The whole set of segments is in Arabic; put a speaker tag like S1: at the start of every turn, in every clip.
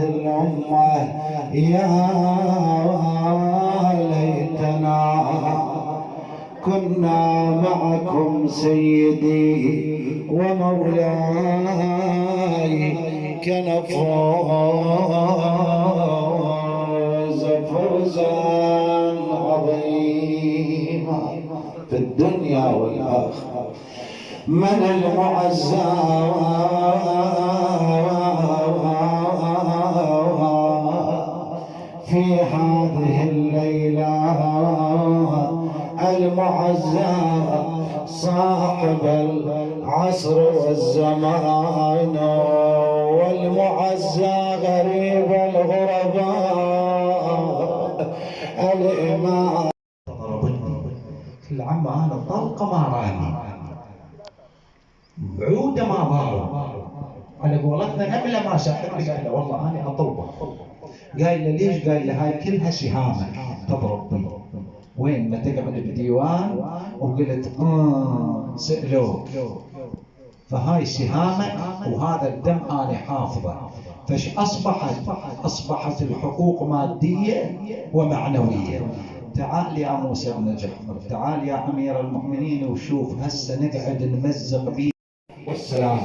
S1: الأمة يا ليتنا كنا معكم سيدي ومولاي كنفوز فوزا عظيما في الدنيا والآخرة. من المعزى في هذه الليلة؟ المعزى صاحب العصر والزمان، والمعزى غريب الغرباء الإمام.
S2: العم أنا طلقة ما راني بعودة ما ضارب على قولتنا نملة ما شافت. قال له والله أنا أطلبه. قال له ليش؟ قال له هاي كلها سهامة تضرب بي. وين ما تقعد بديوان وقلت سألوك، فهاي سهامة وهذا الدم أنا حافظه. فش أصبحت الحقوق مادية ومعنوية. تعال يا موسى بن جعفر، تعال يا أمير المؤمنين وشوف هسه نقعد نمزق بيه
S1: والسلام.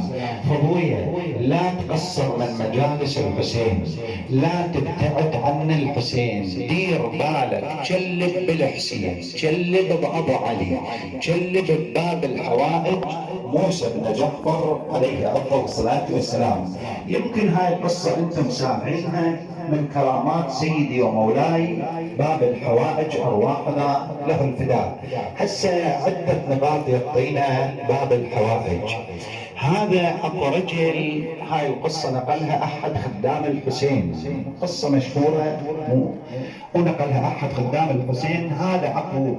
S1: فابويا لا تقصر من مجالس الحسين، لا تبتعد عن الحسين، دير بالك، جلب بالحسين، جلب بأبو علي، جلب بباب الحوائج موسى بن جعفر عليه أفضل الصلاة والسلام. يمكن هاي القصة أنتم سامعينها من كرامات سيدي ومولاي باب الحوائج أرواحنا له الفداء. هسه عدة نقاط يعطينا باب الحوائج. هذا اكو رجل، هاي القصه نقلها احد خدام الحسين، قصه مشهوره ونقلها احد خدام الحسين. هذا اكو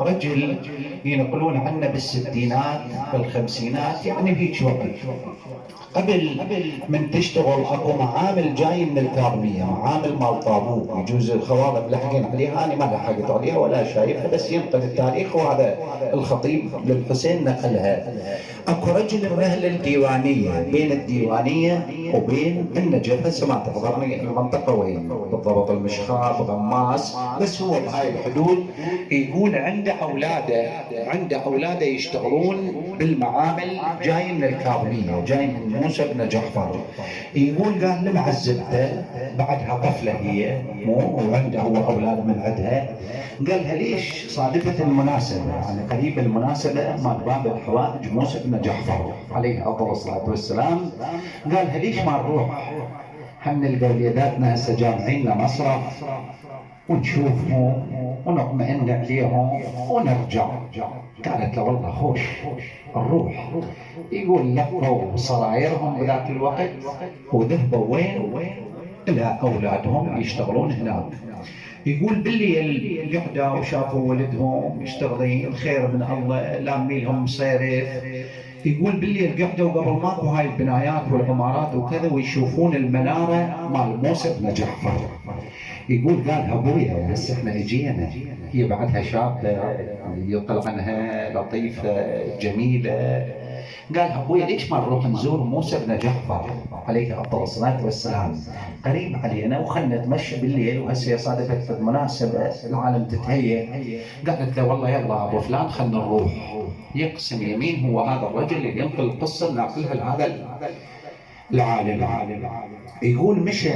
S1: رجل ينقلون عنه بالستينات بالخمسينات، يعني هيك وقت قبل من تشتغل اكو معامل جاي من الكاظميه، معامل مال طابوق، يجوز الخواطب لاحقين عليها، انا ما لحقت عليها ولا شايفها، بس ينقل التاريخ وهذا الخطيب للحسين نقلها. اكو رجل من اهل الديوانيه، بين الديوانيه وبين النجف، هسه ما تحضرني المنطقه وين بالضبط، المشخاب غماس، بس هو بهاي الحدود. يقول عنده اولاده يشتغلون بالمعامل، جاي من الكاظميه، جاي من موسى بن جعفر. يقول قال لمعزبته بعدها طفله هي وعنده هو اولاد من عندها، قالها ليش صادفت المناسبه، يعني قريب المناسبه مال باب الحوائج موسى بن جعفر عليه افضل الصلاه والسلام. قالها ليش ما نروح هم نلقى وليداتنا هسه جامعين مصرف ونشوفهم ونطمئن عليهم ونرجع. قالت له والله خوش نروح. يقول لقوا صرايرهم بذاك الوقت وذهبوا وين؟ الى اولادهم يشتغلون هناك. يقول بالليل قعدوا وشافوا ولدهم يشتغلين، خير من الله لامي لهم صيرف. يقول بالليل قعدوا قبل ماكو هاي البنايات والعمارات وكذا، ويشوفون المناره مال موسى بن جعفر. يقول قال ابويا هسه احنا اجينا، هي بعدها شابه يطلع عنها لطيفه جميله. قال ابويا ليش ما نروح نزور موسى بن جعفر عليه افضل الصلاه والسلام، قريب علينا وخلنا نتمشى بالليل، وهسه صادفت المناسبه العالم تتهيأ. قالت له والله يلا ابو فلان خلنا نروح. يقسم يمين هو هذا الرجل اللي ينقل القصه ناقلها لهذا العالم. يقول مشى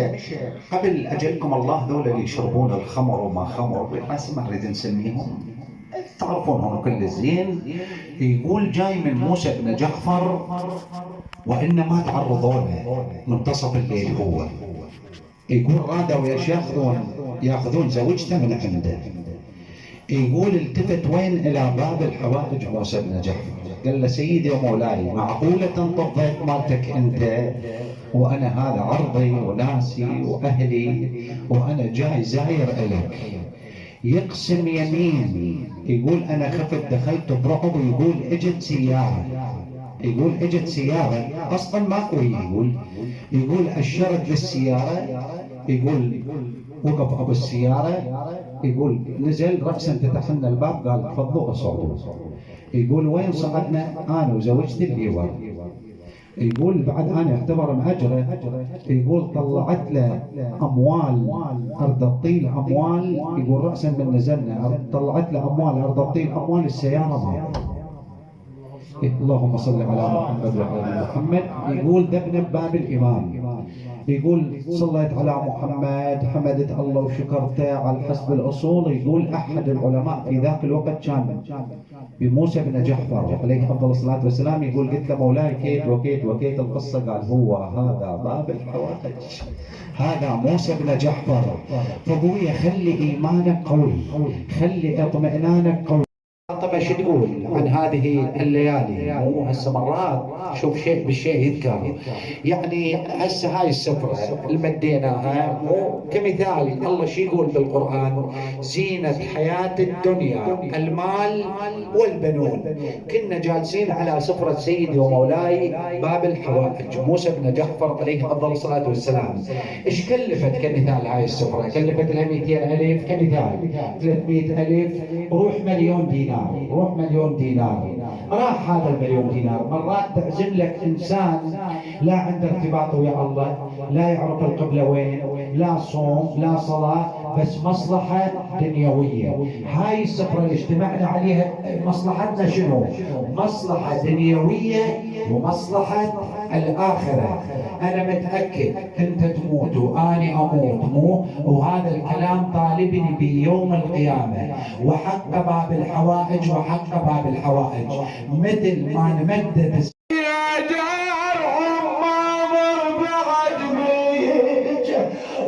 S1: قبل اجلكم الله ذول اللي يشربون الخمر وما خمر، ما نريد نسميهم، تعرفونهم كل زين. يقول جاي من موسى بن جعفر وانما تعرضوا له منتصف الليل. هو يقول رادوا ياخذون زوجته من عنده. يقول التفت وين؟ الى باب الحوائج موسى بن جعفر. قال له سيدي ومولاي معقولة تنطفت مالتك انت وانا هذا عرضي وناسي واهلي وانا جاي زاير الك؟ يقسم يمين يقول انا خفت دخلت برعب. يقول اجت سيارة اصلا ماكو. يقول اشرت للسيارة. يقول وقف ابو السيارة. يقول نزل رأسا فتح لنا الباب قال تفضلوا اصعدوا. يقول وين صعدنا؟ انا وزوجتي اللي ورا.
S2: يقول بعد أنا أعتبر مأجره، يقول طلعت له أموال أرض الطين، أموال يقول رأسا من نزلنا، طلعت له أموال أرض الطين، أموال السيارة ما. اللهم صل على محمد وعلى محمد. يقول ذبنا بباب الإمام، يقول صليت على محمد، حمدت الله وشكرته على حسب الأصول. يقول أحد العلماء في ذاك الوقت كان بموسى بن جعفر عليه أفضل الصلاة والسلام، يقول قلت له مولاي كيت وكيت وكيت القصة، قال هو هذا باب الحوائج، هذا موسى بن جعفر. فابويا خلي إيمانك قوي، خلي اطمئنانك قوي. فاطمة شو تقول عن هذه الليالي؟ مو هسه مرات شوف شيء بالشيء يذكر، يعني هسه هاي السفرة اللي مديناها مو كمثال. الله شو يقول بالقرآن؟ زينة حياة الدنيا المال والبنون. كنا جالسين على سفرة سيدي ومولاي باب الحوائج موسى بن جعفر عليه أفضل الصلاة والسلام. إيش كلفت كمثال هاي السفرة؟ كلفت لها 200,000 كمثال، 300,000، روح مليون دينار، روح مليون دينار. راح هذا المليون دينار. مرات تعزم لك إنسان لا عنده ارتباط ويا الله، لا يعرف القبلة وين، لا صوم لا صلاة، بس مصلحة دنيوية. هاي السفرة اللي اجتمعنا عليها مصلحتنا شنو؟ مصلحة دنيوية ومصلحة الآخرة. أنا متأكد أنت تموت وأنا أموت، مو وهذا الكلام طالبني بيوم القيامة، وحق باب الحوائج وحق باب الحوائج. مثل ما نمدد يا جارهم ما ضر بعد بيج،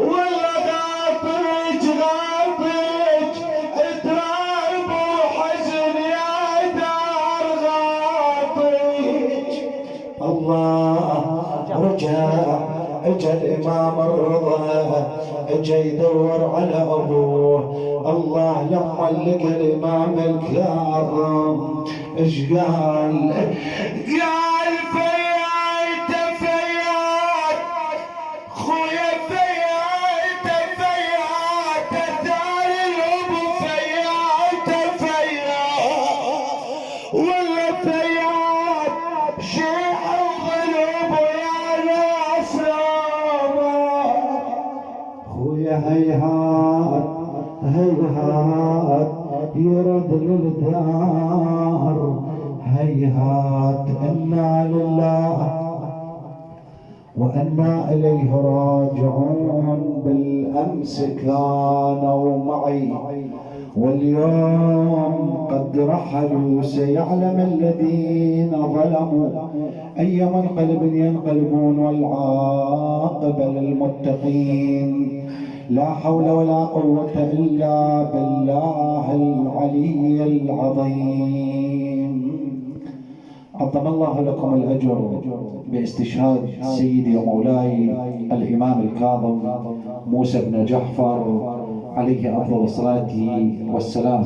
S2: ولا غاطج غاطج اتراب وحزن يا دار غاطج. الله رجع اجا الامام الرضا، اجا يدور على ابوه. الله لما لقى الامام الكاظم ايش قال؟ قال فيات فيات خويا، فيات فيات ثار الابو، فيات فيات ولا فيات شيح الظلم يا ناس خويا. هيهات هيهات يرد للدار، هيهات إنا لله وإنا إليه راجعون. بالأمس كانوا معي واليوم قد رحلوا، سيعلم الذين ظلموا أي منقلب ينقلبون، والعاقبة للمتقين. لا حول ولا قوة إلا بالله العلي العظيم. عظم الله لكم الأجر باستشهاد سيدي ومولاي الإمام الكاظم موسى بن جعفر عليه أفضل الصلاة والسلام.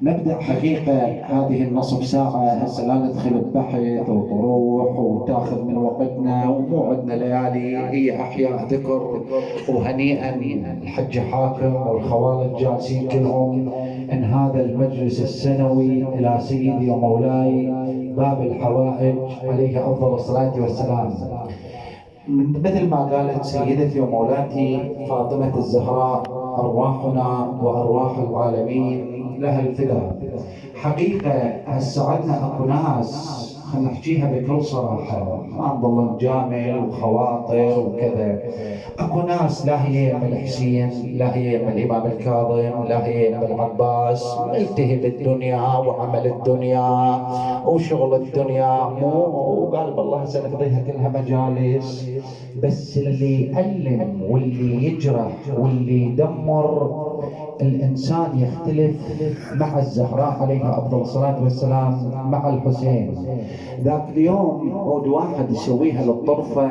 S2: نبدأ حقيقة هذه النصف ساعة هسه لا ندخل ببحث وطروح وتاخذ من وقتنا، ومو عندنا ليالي، هي أحياء ذكر. وهنيئا الحج حاكم والخوالد جالسين كلهم ان هذا المجلس السنوي الى سيدي ومولاي باب الحوائج عليه افضل الصلاة والسلام. مثل ما قالت سيدتي ومولاتي فاطمة الزهراء، أرواحنا وأرواح العالمين لها الفداء. حقيقة هسه عندنا أكو ناس، خلينا نحكيها بكل صراحة، ما نضل نجامل وخواطر وكذا. أكو ناس لا هي من الحسين، لا هي من الإمام الكاظم، لا هي من العباس، ملتهي بالدنيا وعمل الدنيا وشغل الدنيا، مو وقال بالله سنقضيها كلها مجالس. بس اللي يألم واللي يجرح واللي يدمر الإنسان يختلف مع الزهراء عليها أفضل الصلاة والسلام، مع الحسين. ذاك اليوم عود واحد يسويها للطرفة،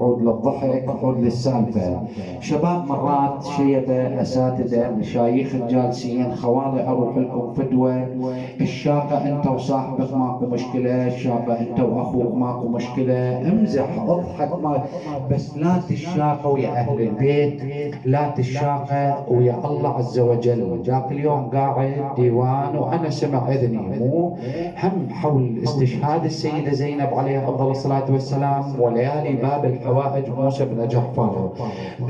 S2: عود للضحك، عود للسالفة. شباب مرات شيبة، أساتذة، مشايخ الجالسين، خوالي أروح لكم فدوة. الشاقة أنت وصاحبك ماكو مشكلة، الشاقة أنت وأخوك ماكو مشكلة، امزح اضحك، ما بس لا تشاقة ويا أهل البيت، لا تشاقة ويا الله
S1: الله عز وجل ذاك اليوم قاعد ديوان وأنا سمع إذني مو هم حول استشهاد السيدة زينب عليها أفضل الصلاة والسلام وليالي باب الحوائج موسى بن جعفر.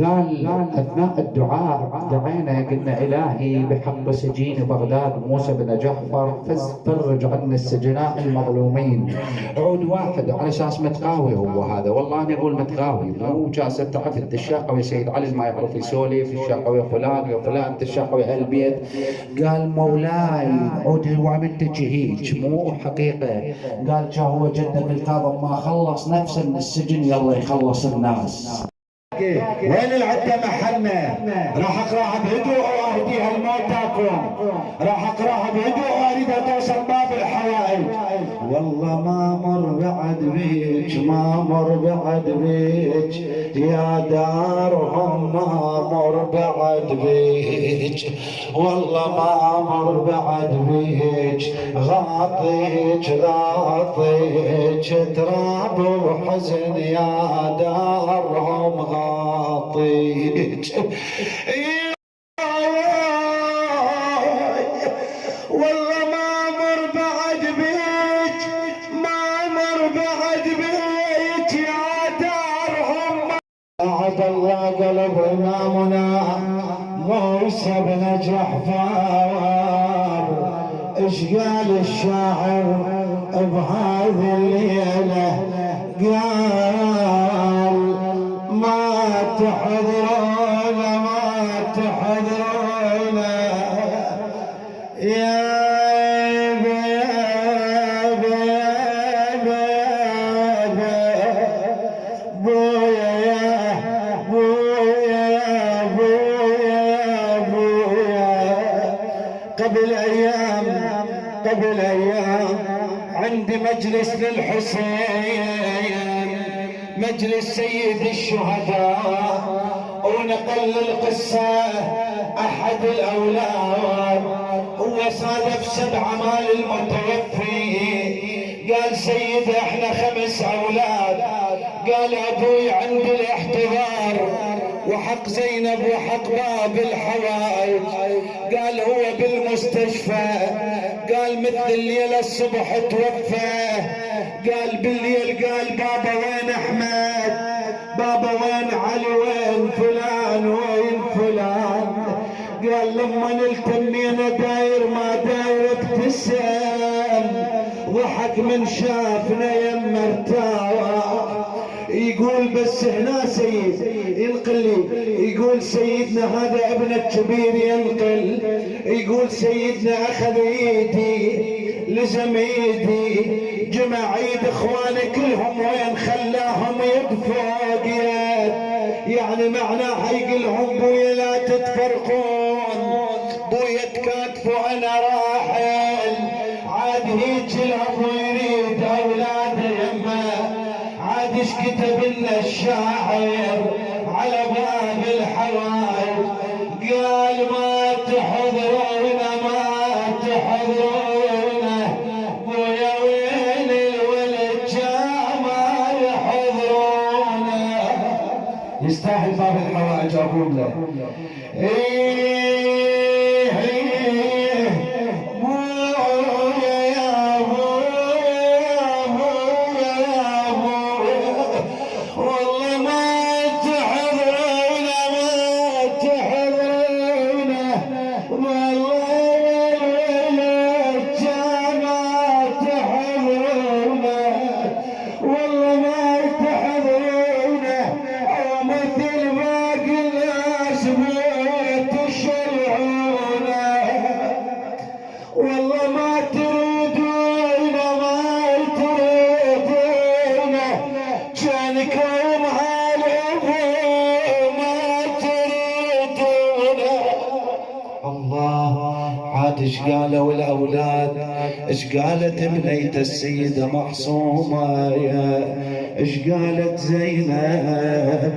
S1: قال أثناء الدعاء دعينا قلنا إلهي بحق سجين بغداد موسى بن جعفر فرج عنا السجناء المظلومين. عود واحد على أساس متقاوي هو هذا، والله أنا أقول متقاوي مو جالس تعرف أنت الشاقوي سيد علي ما يعرف يسولف الشاقوي فلان وفلان الشاقوي أهل البيت. قال مولاي عود ومن تجهيج مو حقيقة. قال جا هو جدك الكاظم ما خلص نفسه من السجن يلا يخلص الناس.
S2: وين العدة محلنا؟ راح اقراها بهدوء واهديها لموتاكم، راح اقراها بهدوء واريدها توصل باب الحوائج. والله ما مر بعد بيج، ما مر بعد بيج يا دارهم، ما مر بعد بيج والله ما مر بعد بيج. غاطيج غاطيج تراب وحزن يا دارهم غاطيج. والله ما مر بعد بيج، ما مر بعد بيج يا دارهم. أعد الله قلب إمامنا موسى بن جعفر. إيش قال الشاعر بهذه الليلة؟ قال ما تحضرون ما تحضرون يا بويا يا بويا يا بويا يا بويا. قبل أيام عندي مجلس للحسين، مجلس سيد الشهداء، ونقل القصة أحد الأولاد هو صادف 7 مال المتوفي. قال سيد احنا 5 أولاد. قال أبوي عند الاحتضار وحق زينب وحق باب الحوائج. قال هو بالمستشفى. قال مثل الليلة الصبح توفى. قال بالليل قال بابا وين أحمد؟ بابا وين علي؟ وين فلان؟ وين فلان؟ قال لما نلتمينا داير ما داير ابتسم، ضحك من شافنا يما ارتاح. يقول بس هنا سيد ينقل لي، يقول سيدنا هذا ابن الكبير ينقل، يقول سيدنا اخذ ايدي لزم ايدي جمع ايد اخواني كلهم وين خلاهم يد فوق يد. يعني معناه يقول لهم بويا لا تتفرقون، بويا تكاتفوا انا راحل. عاد هيج الاب يريد اولاده يمه، عاد ايش كتب لنا الشاعر على باب الحوائج؟ قال ما تحضرون ما تحضرون بويا وين الولد جاء ما يحضرونه. يستاهل باب الحوائج اقول له. ايش قالوا الاولاد؟ ايش قالت بنية السيدة معصومة؟
S1: اش قالت زينب؟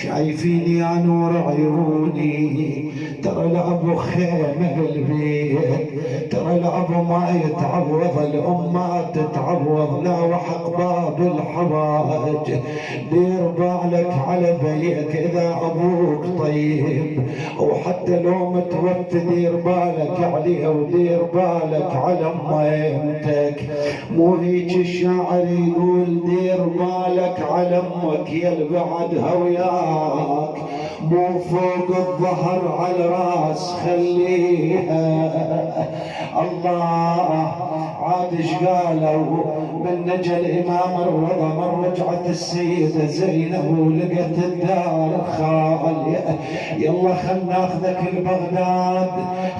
S1: شايفين يا نور عيوني، ترى الابو خيمه بالبيت، ترى الابو ما يتعوض، الام ما تتعوض، لا وحق باب الحوائج. دير بالك على بيك اذا ابوك طيب، وحتى لو متوفى دير بالك عليه، ودير بالك على امك. مو هيك الشاعر يقول دير بالك على امك يا بعدها وياك، مو فوق الظهر على راس خليها. الله عاد ايش قالوا من نجا الامام الرضا من رجعت السيده زينب ولقت الدار خاليه. يلا خل ناخذك لبغداد،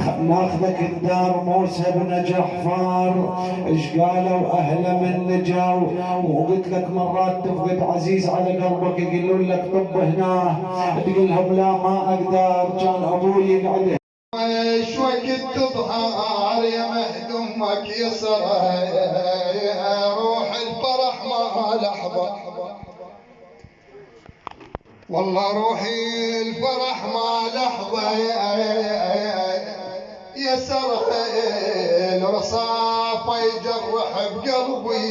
S1: خل ناخذك الدار موسى بن جحفر. ايش قالوا اهل من نجاو؟ وقلت لك مرات تفقد عزيز على قلبك يقولون لك طب هنا، تقول لهم لا ما اقدر، كان ابوي يقعد.
S3: ايش وقت تظهر يا مهدومك يسر، روح الفرح ما لحظة، والله روحي الفرح ما لحظة، يسر الرصافة يجرح بقلبي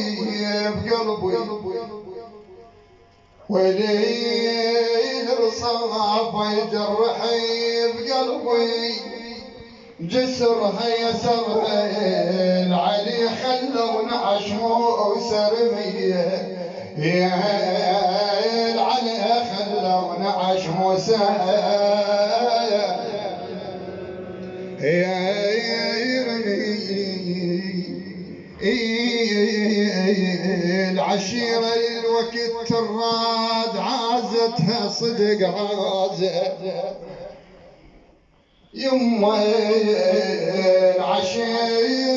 S3: وليل الرصافة يجرح بقلبي، جسرها يسرها العلي خلوا نعشمو سرمية، يا العلي خلوا نعشمو العشيرة الوقت الراد عازتها صدق عازت، يما العشيرة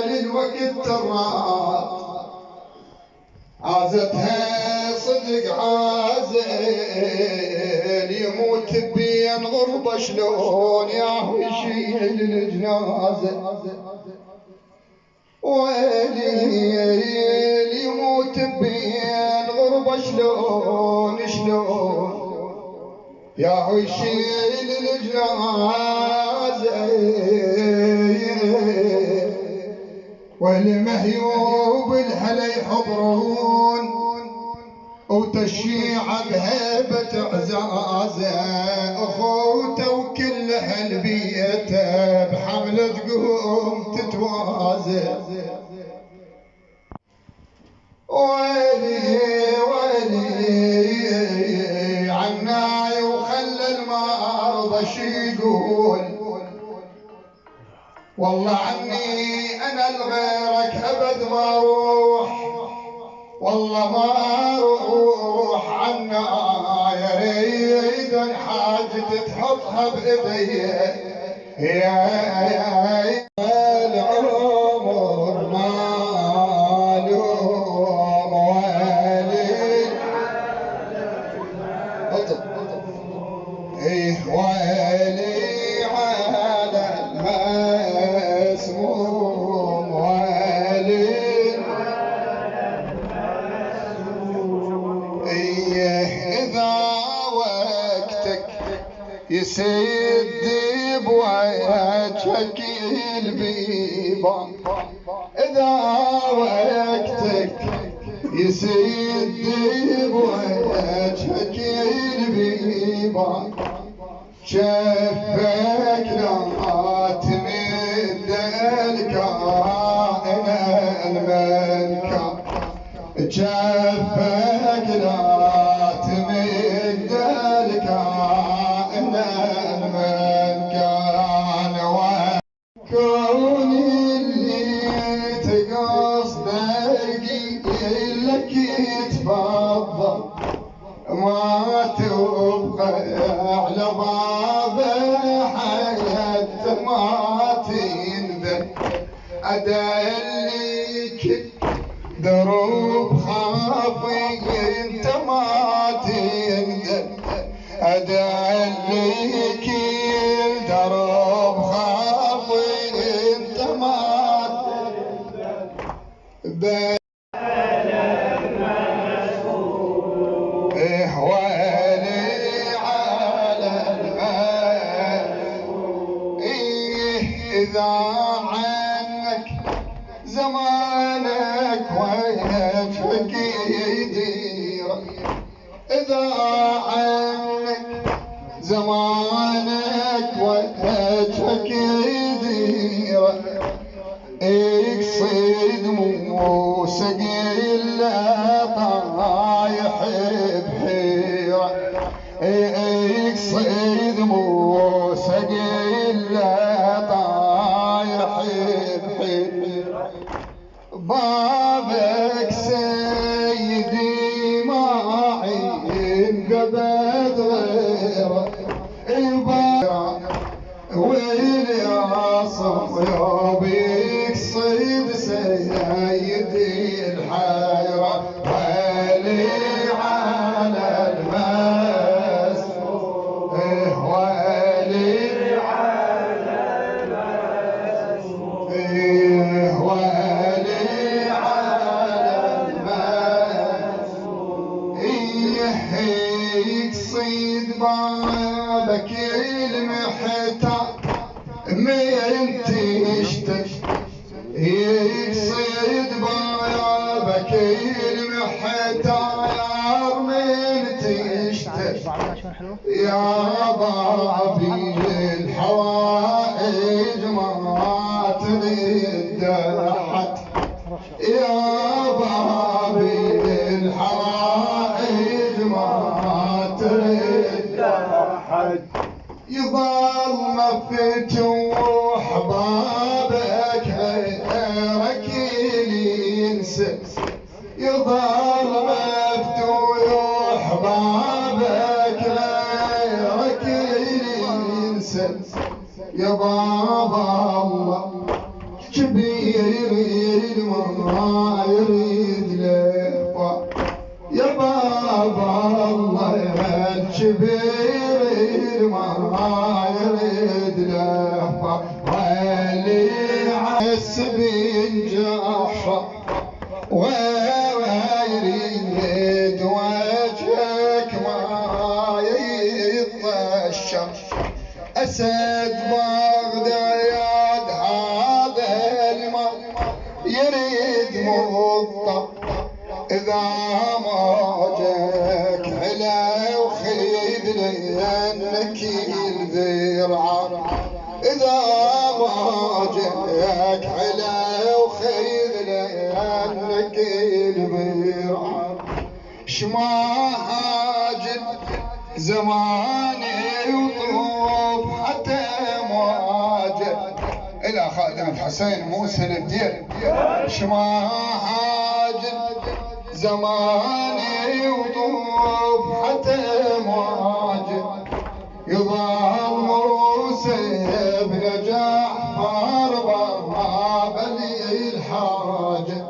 S3: للوقت الراد عازتها صدق عازل، يموت بين غربة شلون ياهو يشيل الجنازة، ويلي يموت بين غربة شلون ياهو يشيل الجنازة، والمهيوب الهلا يحضرون وتشيع بهيبة عزازة، اخوته وكل اهل بيته بحملة تقوم تتوازى، ويلي عناي وخلى المرضى شي يقول، والله عني انا لغيرك ابد ما اروح، والله ما اروح عنا، يا ريت الحاجة تحطها بايدي، يا العمر معلوم ويلي ويلي على المسموم، ويلي إذا وقتك يسد بوجهك البيبان، إذا وقتك يسد بوجهك البيبان، شفك لا تمد الكائن المنكر، شفك لا تمد الكائن المنكر، كوني اللي تقصدك لك يتفضل، ما تبقى على باب حياة ما تندم، أدلك دروب خافي انت ما تندم، أدلك دروب خافي انت ما تندم. إذا عنك زمانك وجهك يدير، إذا عنك زمانك وجهك يدير، يقصد موسى إلا طايح بحيرة، يقصد موسى إلا طايح بحيرة. بابك سيدي ما ينقبض غيره، ويلي صوب يقصد سيدي الحيرة، ويلي على المسموم، ويلي على المسموم، ويلي على المسموم. يقصد بابك المحتار من تشتك، يقصد بابك المحتار من تشتك، يا بابي الحوائج ما تريد حد، يا بابي الحوائج ما تريد حد. يظل مفتوح بابك غيرك ينسى، يظل مفتوح بابك غيرك ينسى، يا بابا الله كبير يريد ما يريد لفا، يا بابا الله كبير ما يريد لفا، واللي عالسبين جحا ويريد وجهك ما يطشر. أسد بغداد هذا الماء يريد مضطر، إذا ما جاك علا وخيب لأنك الذرعة، إذا ما جاك علا وخيب لأنك الذرعة. شماجد زماني وطوف حتى مواجد، إلى خادم الحسين موسى الدير. شماجد زماني وطوف حتى مواجد، يظل موسى بن جعفر باب الحاجة،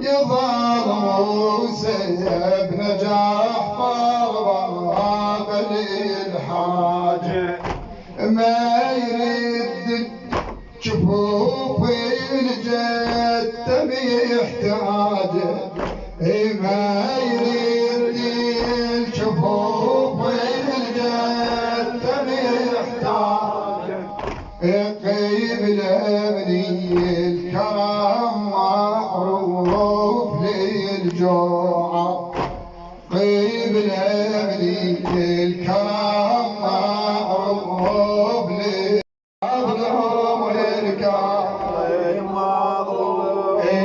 S3: يظل موسى بن جعفر باب الحاجة. ما يرد شوفوا الجد بيحتاجه، ما يريد شوفوا الجد بيحتاجه. قيب الأمني الكرم معروف للجوع، قيب الأمني الكرم معروف للجوع. مظلوم الكرم مظلوم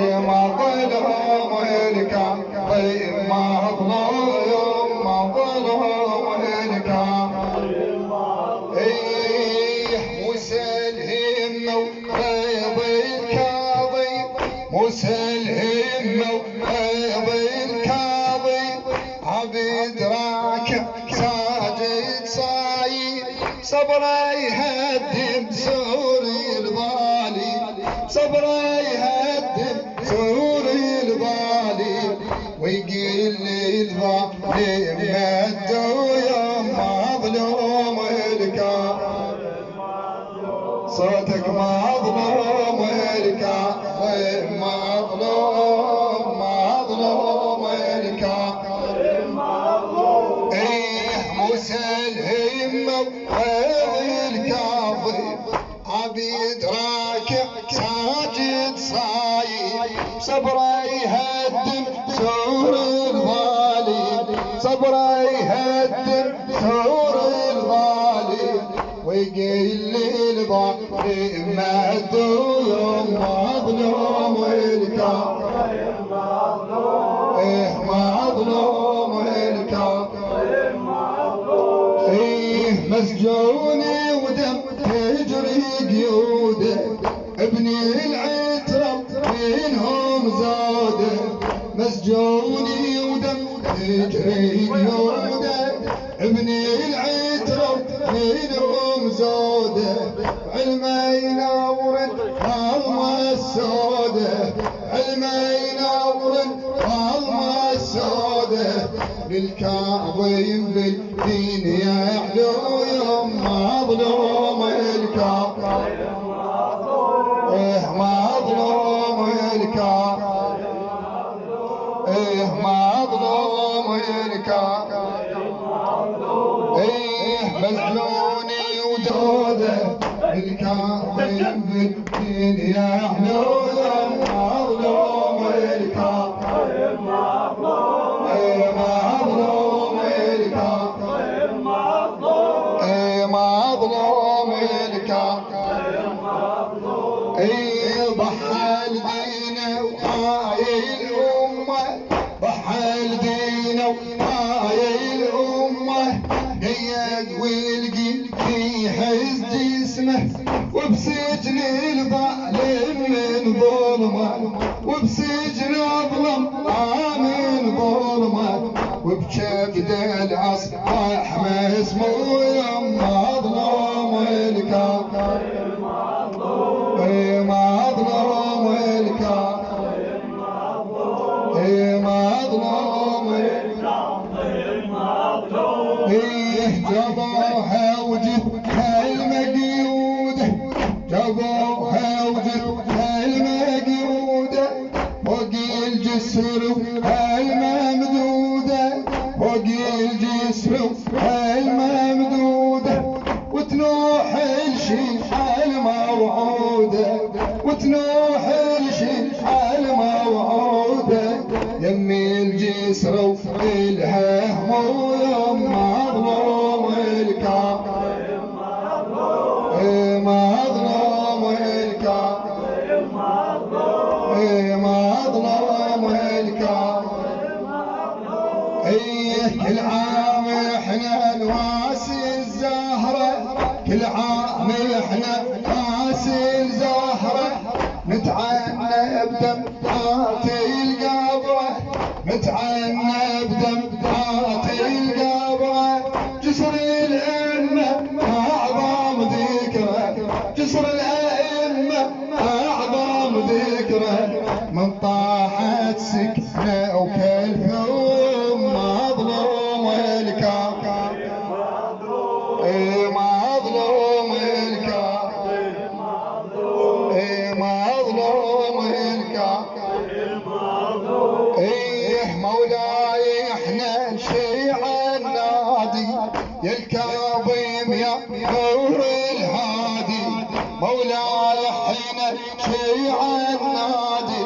S3: الكرم مظلوم الكرم. موسى الهمة وفيض الكاظم، موسى الهمة وفيض الكاظم، عبد راكع ساجد صايد، صبره يهدم سور الظالم، صبره يهدم سور الظالم، ويقيل للظالم مدوا يوم مظلوم الكاظم. صوتك مظلوم الكاظم مظلوم مظلوم الكاظم مظلوم. موسى الهمة وفيض الكاظم، عبد راكع صبره يهدم ثور الظالم ويقل الظالم مهدوم مظلوم الكافر مظلوم الكافر مسجوني ودم تجري قيوده ابني العترة منهم زاده مسجوني ودم تجري قيوده ابني العترة منهم زاده علما ينور الظلمة السودة علما ينور الظلمة السودة للكاظم بالدين يعلو يوم مظلوم الكافر مظلوم الكافر مظلوم الكافر مسجوني ودوده الكاظم بالدين يعلو يوم مظلوم الكافر مظلوم الكافر مظلوم الكافر ضحى لدينا وهاي الأمة ضحى لدينا وهاي الأمة قيد ويلقي في حز جسمه وبسجن الظالم من ظلمه وبسجن الظلم من ظلمه وبكبد الأصباح مسموع يوم مظلوم الكافر مظلوم الكافر مظلوم جابوها وجدها المقيودة جابوها وجدها المقيودة فوق الجسر الممدودة فوق الجسر الممدودة وتنوح الشيحة الموعودة وتنوح الشيحة الموعودة يمي الجسر وإلها هموم مظلوم الكافر مظلوم الكافر مظلوم الكافر كل عام احنا نواسي الزهرة كل عام احنا نواسي الزهرة نتعنى بدمعات القبرة نتعنى بدمعات القبرة جسر الأئمة أعظم ذكرى جسر الأئمة أعظم ذكرى من طاحت سكنة وكالفوم مظلوم الكافر مظلوم الكافر مظلوم الكافر مولاي احنا نشيع النادي يا الكاظم يا نور الهادي مولاي احنا نشيع النادي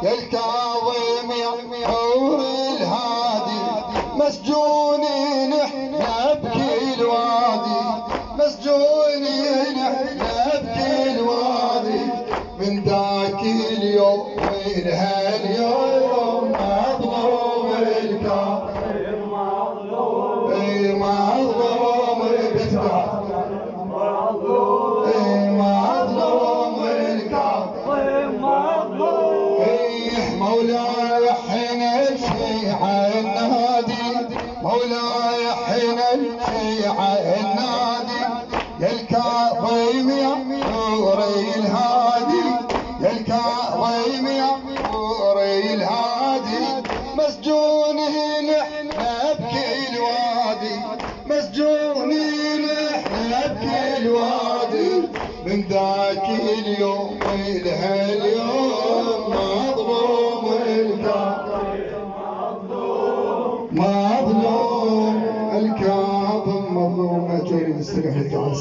S3: يا الكاظم يا نور الهادي مسجونين احنا بكل وادي مسجونين احنا بكل وادي من ذاك اليوم وإلها اليوم مظلوم الكافر مظلوم الكافر مظلوم الكافر مولاي حين الشيعة النادي مولاي حين الشيعة النادي يا الكاظم يا نور الهادي يا الكاظم يا نور الهادي مسجونين احنا بكل وادي مسجونين احنا بكل وادي من ذاك اليوم إلها اليوم مظلوم الكاظم مظلوم الكاظم مظلوم أجل استريح لك عن